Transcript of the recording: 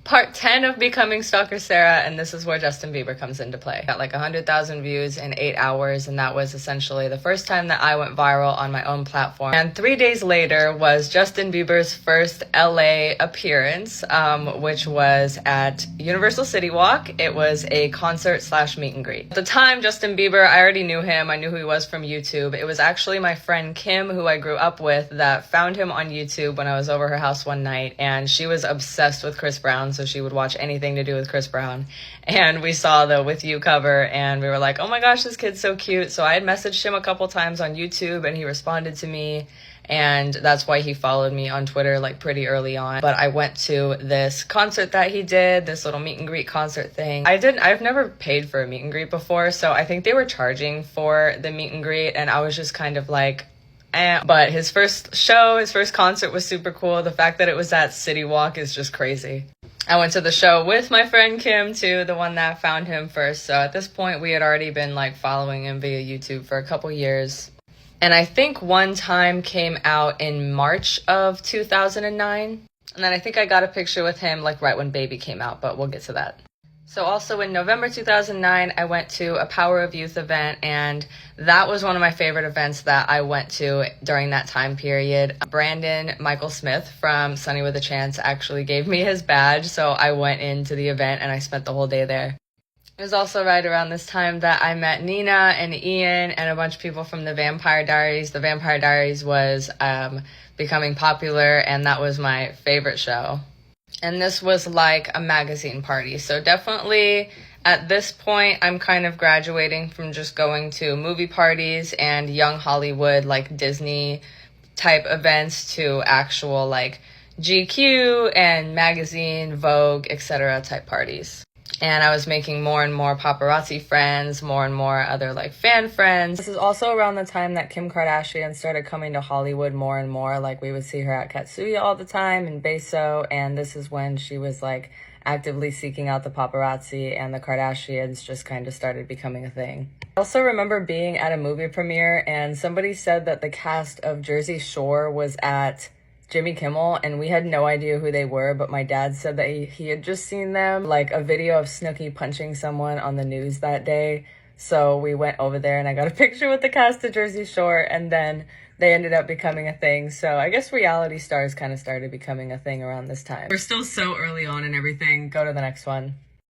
Part 10 of becoming Stalker Sarah, and this is where Justin Bieber comes into play. Got like 100,000 views in 8 hours, and that was essentially the first time that I went viral on my own platform. And 3 days later was Justin Bieber's first LA appearance, which was at Universal City Walk. It was a concert / meet and greet. At the time, Justin Bieber, I already knew him. I knew who he was from YouTube. It was actually my friend Kim, who I grew up with, that found him on YouTube when I was over her house one night, and she was obsessed with Chris Brown, so she would watch anything to do with Chris Brown. And we saw the With You cover, and we were like, oh my gosh, this kid's so cute. So I had messaged him a couple times on YouTube, and he responded to me, and that's why he followed me on Twitter like pretty early on. But I went to this concert that he did, this little meet and greet concert thing. I've never paid for a meet and greet before, so I think they were charging for the meet and greet, and I was just kind of like, but his first show, his first concert was super cool. The fact that it was at City Walk is just crazy. I went to the show with my friend Kim too, the one that found him first. So at this point, we had already been like following him via YouTube for a couple years. And I think One Time came out in March of 2009. And then I think I got a picture with him like right when Baby came out, but we'll get to that. So also in November 2009, I went to a Power of Youth event, and that was one of my favorite events that I went to during that time period. Brandon Michael Smith from Sunny with a Chance actually gave me his badge, so I went into the event and I spent the whole day there. It was also right around this time that I met Nina and Ian and a bunch of people from the Vampire Diaries. The Vampire Diaries was becoming popular, and that was my favorite show. And this was like a magazine party. So definitely at this point, I'm kind of graduating from just going to movie parties and young Hollywood, like Disney type events, to actual like GQ and magazine, Vogue, etc. type parties. And I was making more and more paparazzi friends, more and more other like fan friends. This is also around the time that Kim Kardashian started coming to Hollywood more and more. Like we would see her at Katsuya all the time and Beso. And this is when she was like actively seeking out the paparazzi, and the Kardashians just kind of started becoming a thing. I also remember being at a movie premiere, and somebody said that the cast of Jersey Shore was at Jimmy Kimmel, and we had no idea who they were, but my dad said that he had just seen them, like a video of Snooki punching someone on the news that day. So we went over there and I got a picture with the cast of Jersey Shore, and then they ended up becoming a thing. So I guess reality stars kind of started becoming a thing around this time. We're still so early on and everything. Go to the next one.